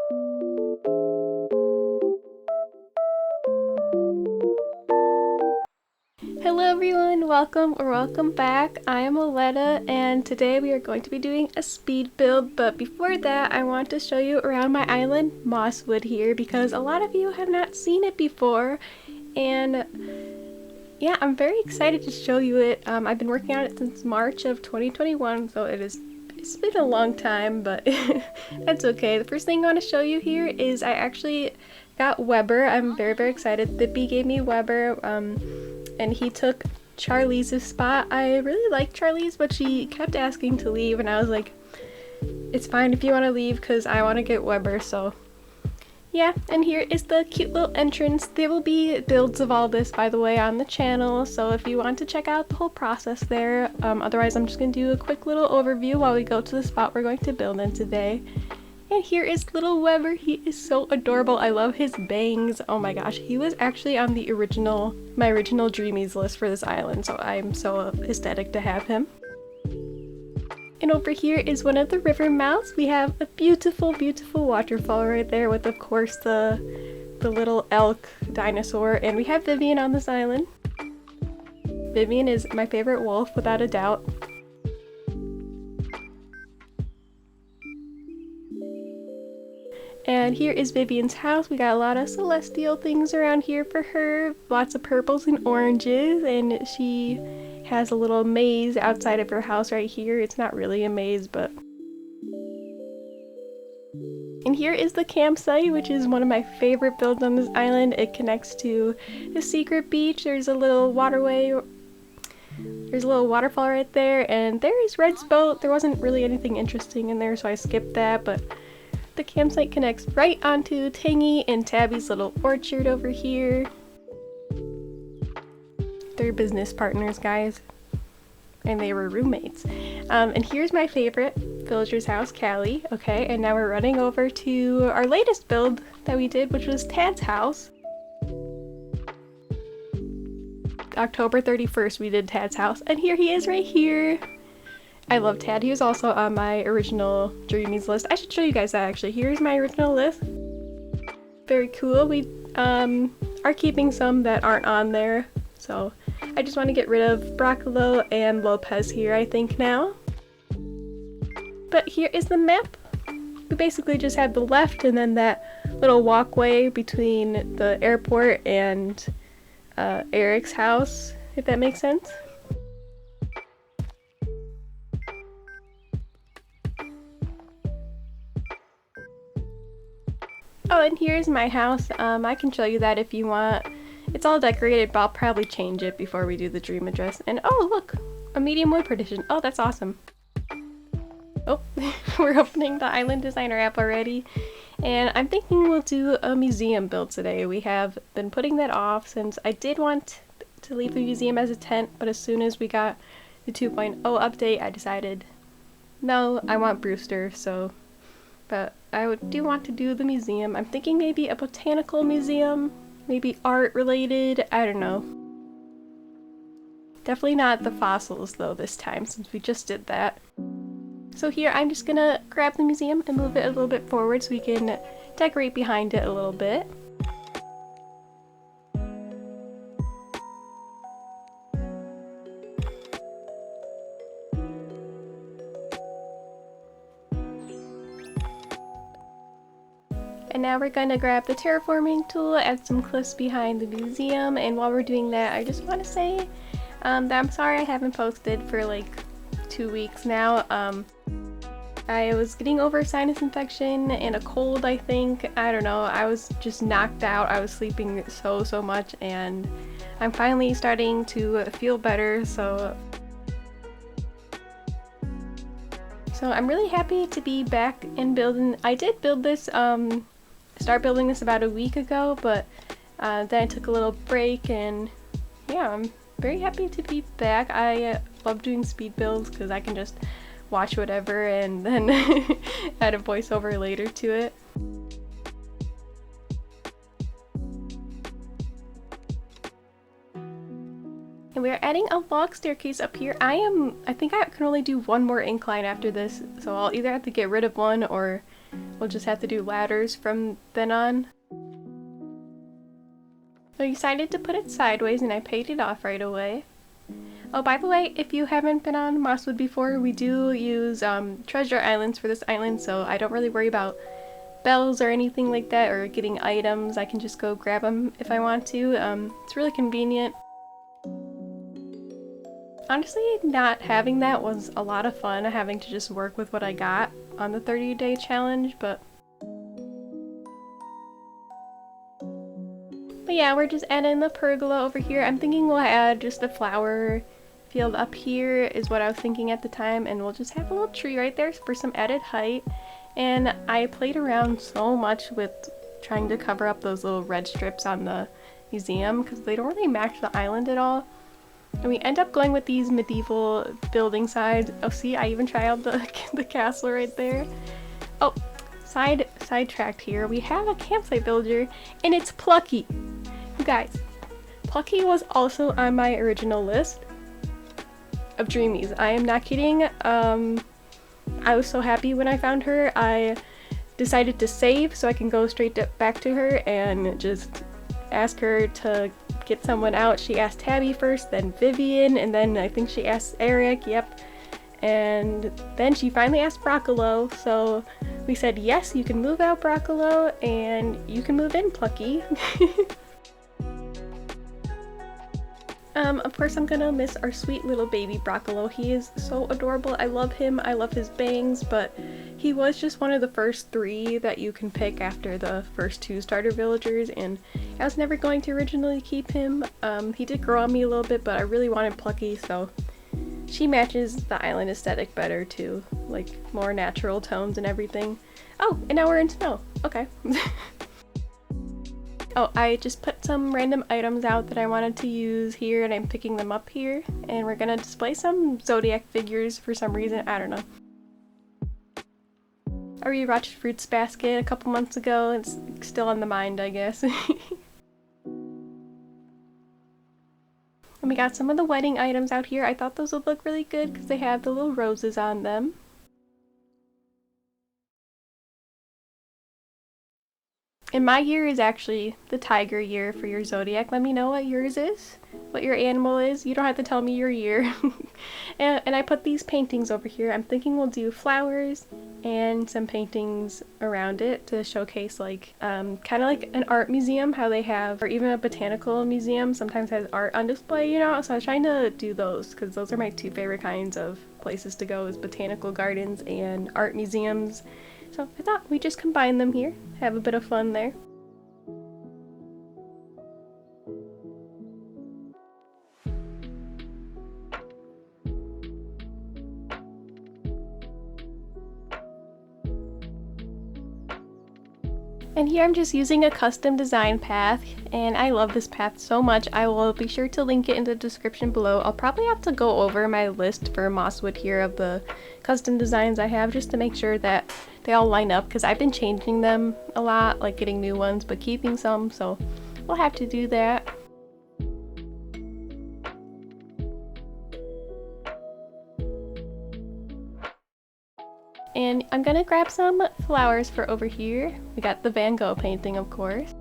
Hello everyone, welcome back. I am Aletta and today we are going to be doing a speed build, but before that I want to show you around my island, Mosswood here, because a lot of you have not seen it before, and yeah, I'm very excited to show you it. I've been working on it since March of 2021, so it's been a long time, but that's okay. The first thing I want to show you here is I actually got Weber. I'm very excited. The bee gave me Weber, and he took Charlie's spot. I really like Charlie's, but she kept asking to leave, and I was like, it's fine if you want to leave because I want to get Weber, so yeah. And here is the cute little entrance. There will be builds of all this, by the way, on the channel, so if you want to check out the whole process there. Otherwise, I'm just going to do a quick little overview while we go to the spot we're going to build in today. And here is little Weber. He is so adorable. I love his bangs. Oh my gosh, he was actually on the my original dreamies list for this island, so I'm so ecstatic to have him. And over here is one of the river mouths. We have a beautiful waterfall right there with, of course, the little elk dinosaur, and we have Vivian on this island. Vivian is my favorite wolf, without a doubt. And here is Vivian's house. We got a lot of celestial things around here for her. Lots of purples and oranges, and she has a little maze outside of her house right here. It's not really a maze, but... And here is the campsite, which is one of my favorite builds on this island. It connects to a secret beach. There's a little waterway. There's a little waterfall right there, and there is Red's boat. There wasn't really anything interesting in there, so I skipped that, but the campsite connects right onto Tangy and Tabby's little orchard over here. They're business partners, guys, and they were roommates. And here's my favorite villager's house, Callie. Okay, and now we're running over to our latest build that we did, which was Tad's house. October 31st we did Tad's house, and here he is right here. I love Tad. He was also on my original dreamies list. I should show you guys that actually. Here's my original list. Very cool. We are keeping some that aren't on there, so I just want to get rid of Broccolo and Lopez here, I think, now. But here is the map. We basically just have the left and then that little walkway between the airport and Eric's house, if that makes sense. Oh, and here's my house. I can show you that if you want. It's all decorated, but I'll probably change it before we do the dream address. And oh, look! A medium wood partition. Oh, that's awesome. Oh, we're opening the Island Designer app already. And I'm thinking we'll do a museum build today. We have been putting that off since I did want to leave the museum as a tent, but as soon as we got the 2.0 update, I decided, no, I want Brewster, so... But I do want to do the museum. I'm thinking maybe a botanical museum, maybe art related, I don't know. Definitely not the fossils though this time, since we just did that. So here I'm just gonna grab the museum and move it a little bit forward so we can decorate behind it a little bit. And now we're going to grab the terraforming tool, add some cliffs behind the museum, and while we're doing that, I just want to say that I'm sorry I haven't posted for like 2 weeks now. I was getting over a sinus infection and a cold, I think. I don't know, I was just knocked out. I was sleeping so much, and I'm finally starting to feel better, so I'm really happy to be back in building. I did build this, start building this about a week ago, but then I took a little break, and yeah, I'm very happy to be back. I love doing speed builds because I can just watch whatever and then add a voiceover later to it. And we are adding a log staircase up here. I think I can only do one more incline after this, so I'll either have to get rid of one or we'll just have to do ladders from then on. I decided to put it sideways and I paid it off right away. Oh, by the way, if you haven't been on Mosswood before, we do use treasure islands for this island, so I don't really worry about bells or anything like that, or getting items. I can just go grab them if I want to. It's really convenient. Honestly, not having that was a lot of fun, having to just work with what I got on the 30-day challenge, but yeah, we're just adding the pergola over here. I'm thinking we'll add just a flower field up here is what I was thinking at the time, and we'll just have a little tree right there for some added height. And I played around so much with trying to cover up those little red strips on the museum because they don't really match the island at all. And we end up going with these medieval building sides. Oh, see, I even tried out the castle right there. Oh, sidetracked here. We have a campsite villager, and it's Plucky. You guys, Plucky was also on my original list of dreamies. I am not kidding. I was so happy when I found her. I decided to save so I can go straight back to her and just ask her to get someone out. She asked Tabby first, then Vivian, and then I think she asked Eric, yep. And then she finally asked Broccolo, so we said, yes, you can move out, Broccolo, and you can move in, Plucky. Of course I'm gonna miss our sweet little baby Broccolo. He is so adorable. I love him. I love his bangs, but he was just one of the first 3 that you can pick after the first 2 starter villagers, and I was never going to originally keep him. He did grow on me a little bit, but I really wanted Plucky, so she matches the island aesthetic better too, like more natural tones and everything. Oh, and now we're in snow. Okay. Oh, I just put some random items out that I wanted to use here, and I'm picking them up here, and we're gonna display some Zodiac figures for some reason. I don't know. I rewatched Fruits Basket a couple months ago. It's still on the mind, I guess. And we got some of the wedding items out here. I thought those would look really good because they have the little roses on them. And my year is actually the tiger year for your zodiac. Let me know what yours is, what your animal is. You don't have to tell me your year. and I put these paintings over here. I'm thinking we'll do flowers and some paintings around it to showcase, like kind of like an art museum, how they have, or even a botanical museum sometimes has art on display, you know? So I was trying to do those because those are my 2 favorite kinds of places to go, is botanical gardens and art museums. So I thought we'd just combine them here, have a bit of fun there. And here I'm just using a custom design path, and I love this path so much. I will be sure to link it in the description below. I'll probably have to go over my list for Mosswood here of the custom designs I have just to make sure that they all line up, because I've been changing them a lot, like getting new ones but keeping some, so we'll have to do that. And I'm gonna grab some flowers for over here. We got the Van Gogh painting, of course.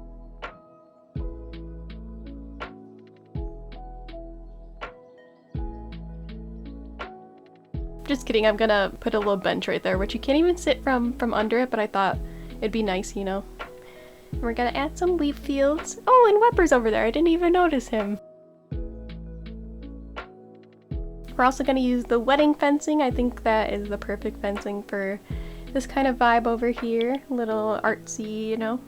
Just kidding, I'm gonna put a little bench right there, which you can't even sit from under it, but I thought it'd be nice, you know. And we're gonna add some wheat fields. Oh, and Wepper's over there, I didn't even notice him. We're also going to use the wedding fencing. I think that is the perfect fencing for this kind of vibe over here. A little artsy, you know.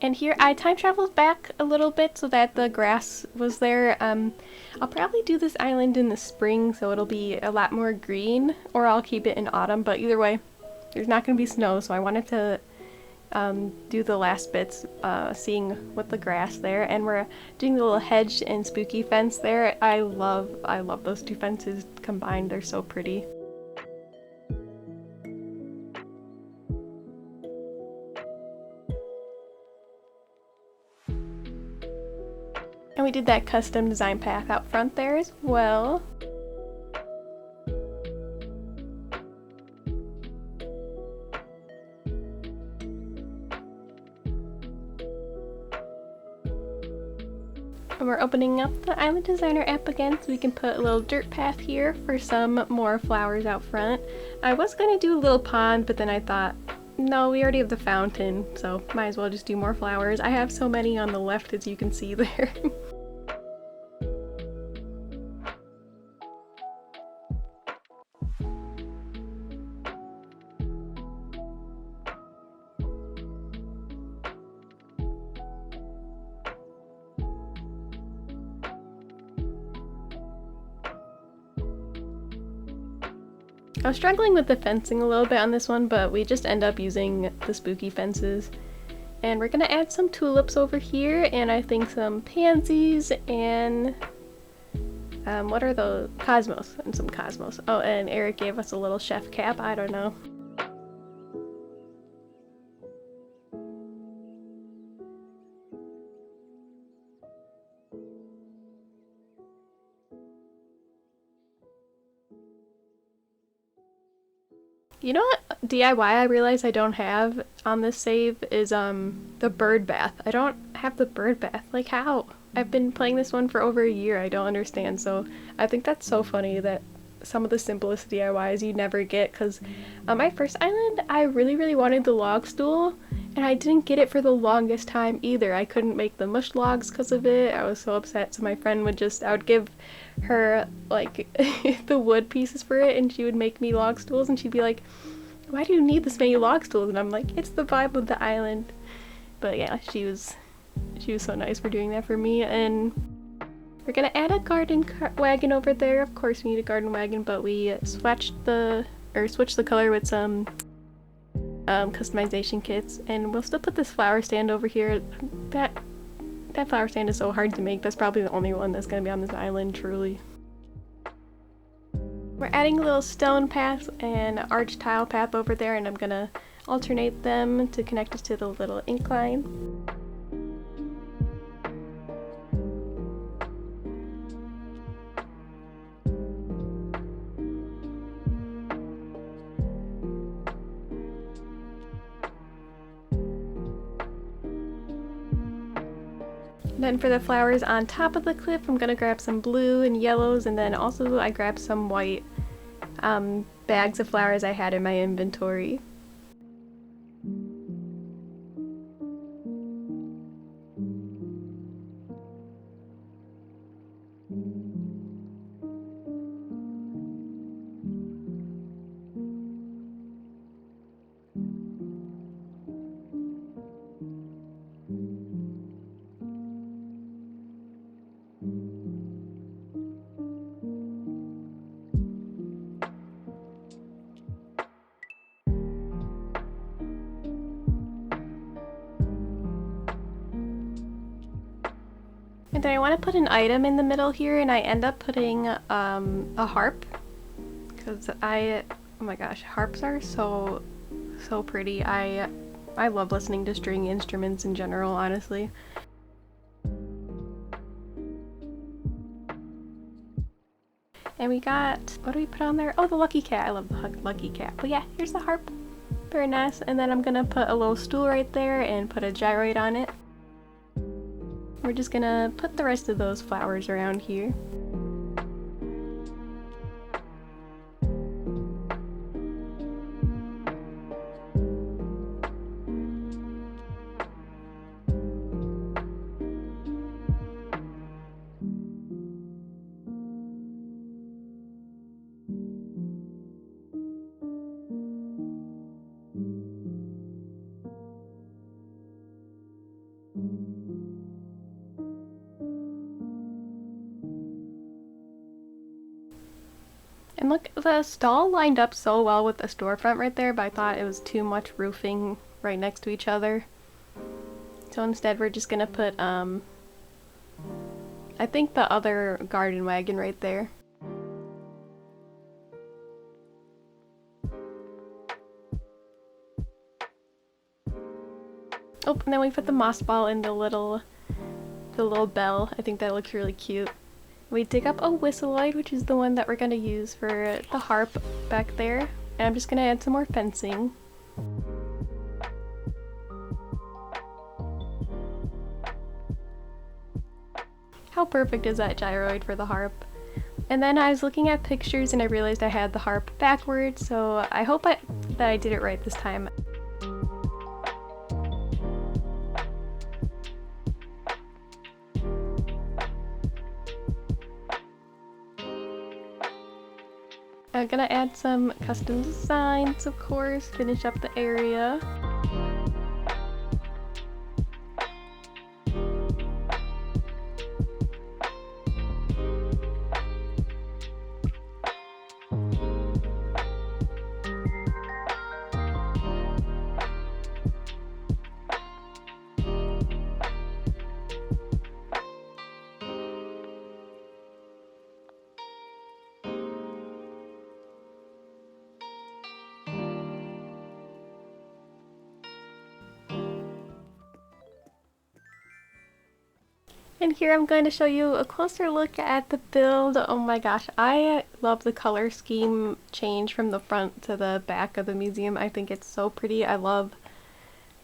And here I time traveled back a little bit so that the grass was there. I'll probably do this island in the spring so it'll be a lot more green, or I'll keep it in autumn, but either way, there's not going to be snow, so I wanted to do the last bits, seeing with the grass there, and we're doing the little hedge and spooky fence there. I love those 2 fences combined, they're so pretty. And we did that custom design path out front there as well. And we're opening up the Island Designer app again so we can put a little dirt path here for some more flowers out front. I was gonna do a little pond, but then I thought, no, we already have the fountain, so might as well just do more flowers. I have so many on the left, as you can see there. I was struggling with the fencing a little bit on this one, but we just end up using the spooky fences. And we're gonna add some tulips over here, and I think some pansies, and what are those? Cosmos, and some cosmos. Oh, and Eric gave us a little chef cap, I don't know. You know what DIY I realize I don't have on this save is the bird bath. I don't have the bird bath. Like, how? I've been playing this one for over a year. I don't understand. So I think that's so funny that some of the simplest DIYs you never get, because on my first island I really wanted the log stool and I didn't get it for the longest time either. I couldn't make the mush logs because of it. I was so upset, so my friend would just, I would give her like the wood pieces for it and she would make me log stools, and she'd be like, why do you need this many log stools? And I'm like, it's the vibe of the island. But yeah, she was so nice for doing that for me. And we're gonna add a garden wagon over there. Of course we need a garden wagon, but we switched the color with some customization kits, and we'll still put this flower stand over here. That flower stand is so hard to make. That's probably the only one that's gonna be on this island, truly. We're adding a little stone path and arch tile path over there, and I'm gonna alternate them to connect us to the little incline. Then for the flowers on top of the cliff, I'm gonna grab some blue and yellows, and then also I grabbed some white bags of flowers I had in my inventory. And then I want to put an item in the middle here, and I end up putting a harp, because oh my gosh, harps are so pretty. I love listening to string instruments in general, honestly. And we got, what do we put on there? Oh, the lucky cat. I love the lucky cat. But yeah, here's the harp. Very nice. And then I'm gonna put a little stool right there and put a gyroid on it. We're just gonna put the rest of those flowers around here. And look, the stall lined up so well with the storefront right there, but I thought it was too much roofing right next to each other. So instead we're just gonna put, I think the other garden wagon right there. Oh, and then we put the moss ball in the little bell. I think that looks really cute. We dig up a whistleoid, which is the one that we're going to use for the harp back there. And I'm just going to add some more fencing. How perfect is that gyroid for the harp? And then I was looking at pictures and I realized I had the harp backwards, so I hope that I did it right this time. I'm gonna add some custom designs, of course, finish up the area. And here I'm going to show you a closer look at the build. Oh my gosh, I love the color scheme change from the front to the back of the museum. I think it's so pretty. I love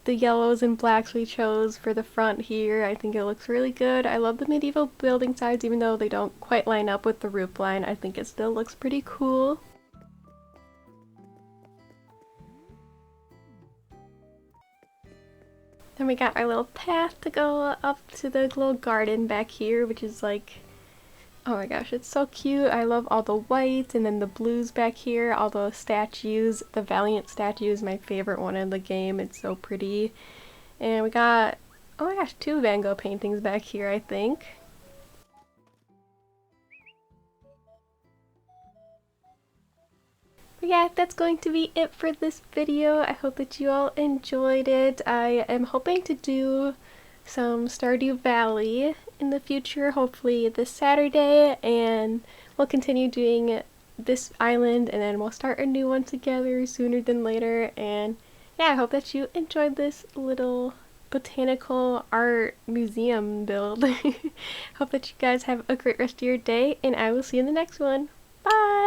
the yellows and blacks we chose for the front here. I think it looks really good. I love the medieval building sides, even though they don't quite line up with the roof line. I think it still looks pretty cool. Then we got our little path to go up to the little garden back here, which is like, oh my gosh, it's so cute. I love all the white and then the blues back here, all the statues. The Valiant statue is my favorite one in the game. It's so pretty. And we got, oh my gosh, 2 Van Gogh paintings back here, I think. But yeah, that's going to be it for this video. I hope that you all enjoyed it. I am hoping to do some Stardew Valley in the future, hopefully this Saturday, and we'll continue doing this island and then we'll start a new one together sooner than later. And yeah, I hope that you enjoyed this little botanical art museum build. Hope that you guys have a great rest of your day, and I will see you in the next one. Bye!